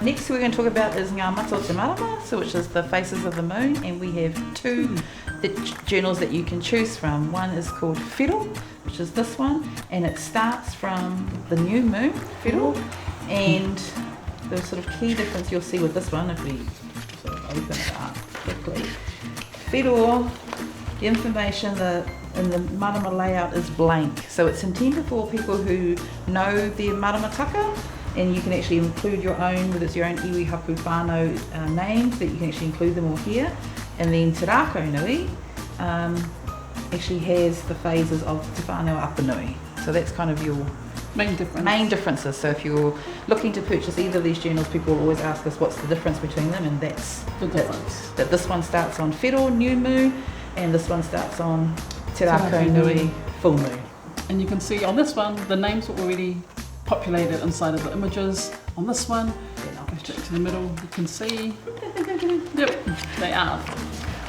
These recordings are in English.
Next we're going to talk about is Ngā Mata o Te Marama, so which is the Faces of the Moon, and we have two journals that you can choose from. One is called Whiro, which is this one, and it starts from the new moon, Whiro, and the sort of key difference you'll see with this one, if we sort of open it up quickly. Whiro, the information in the marama layout is blank, so it's intended for people who know their maramataka, and you can actually include your own, whether it's your own iwi hapu whānau names, that you can actually include them all here. And then Te Rākau Nui actually has the phases of Te Whānau Apanui. So that's kind of your main differences. So if you're looking to purchase either of these journals, people will always ask us what's the difference between them, and that's the difference. That this one starts on Whiro, new moon, and this one starts on Te Rākau Nui, full moon. And you can see on this one, the names are already populated inside of the images. On this one, go straight to the middle, you can see, yep, they are.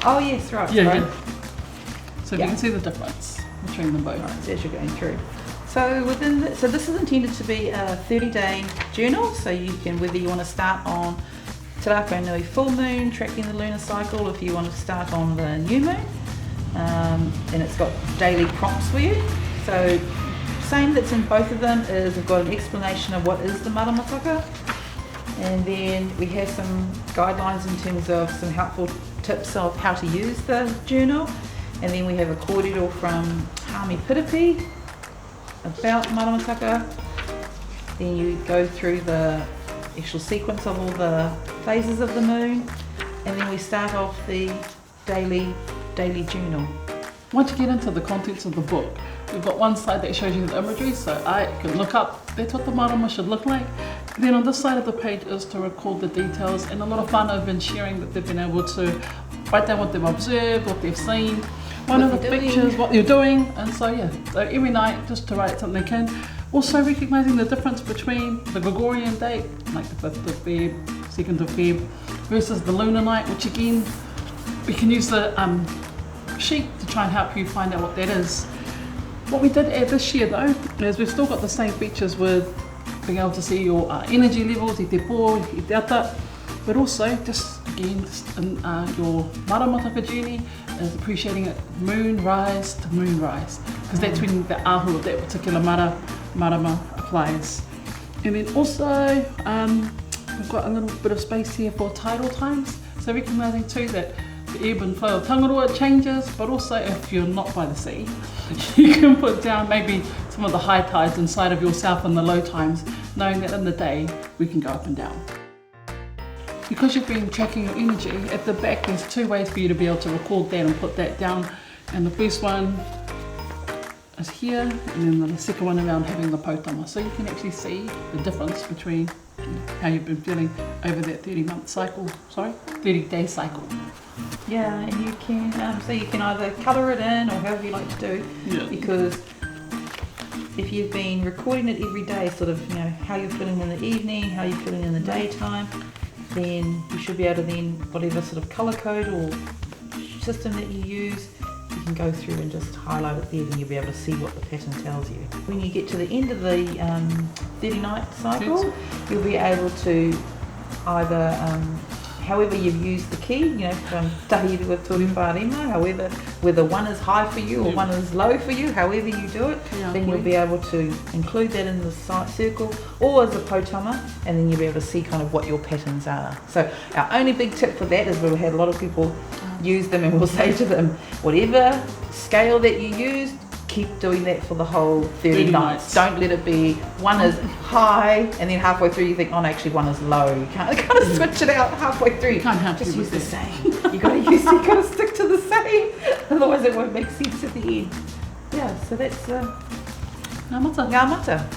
Oh yes, right. Yeah, right. yeah. So you can see the difference between them both. Right, so as you're going through. So so this is intended to be a 30-day journal, so you can, whether you want to start on Te Rākau Nui full moon, tracking the lunar cycle, if you want to start on the new moon, and it's got daily prompts for you. So same that's in both of them is we've got an explanation of what is the maramataka, and then we have some guidelines in terms of some helpful tips of how to use the journal, and then we have a kōrero from Hami Piripi about maramataka. Then you go through the actual sequence of all the phases of the moon, and then we start off the daily journal. Once you get into the contents of the book, we've got one side that shows you the imagery, so I can look up, that's what the marama should look like. Then on this side of the page is to record the details, and a lot of whānau have been sharing that they've been able to write down what they've observed, what they've seen, one of the pictures, what you're doing, and so yeah, so every night just to write something they can. Also recognising the difference between the Gregorian date, like the 5th of Feb, 2nd of Feb, versus the lunar night, which again, we can use the sheet to try and help you find out what that is. What we did add this year though, is we've still got the same features with being able to see your energy levels, i te pō, i te ata, but also just again, in your maramataka journey is appreciating it moon rise to moon rise, because that's when the ahu of that particular marama applies. And then also, we've got a little bit of space here for tidal times, so recognising too that the ebb and flow of Tangaroa changes, but also if you're not by the sea, you can put down maybe some of the high tides inside of yourself and the low times, knowing that in the day we can go up and down. Because you've been tracking your energy, at the back there's two ways for you to be able to record that and put that down, and the first one is here, and then the second one around having the potama, so you can actually see the difference between how you've been feeling over that 30-day cycle. Yeah, and you can, so you can either colour it in or however you like to do, because if you've been recording it every day, sort of, you know, how you're feeling in the evening, how you're feeling in the daytime, then you should be able to then, whatever sort of colour code or system that you use, you can go through and just highlight it there, and you'll be able to see what the pattern tells you. When you get to the end of the 30-night cycle, you'll be able to either, however you've used the key, you know, from tahi with tori whārima, however, whether one is high for you or one is low for you, however you do it, then you'll be able to include that in the circle or as a potama, and then you'll be able to see kind of what your patterns are. So our only big tip for that is we've had a lot of people use them, and we'll say to them, whatever scale that you use, keep doing that for the whole 30 nights. Don't let it be one is high and then halfway through you think, oh no, actually one is low. You can't kind of switch it out halfway through. You can't have just use the same. You gotta stick to the same, otherwise it won't make sense at the end. Yeah, so that's Ngā Mata.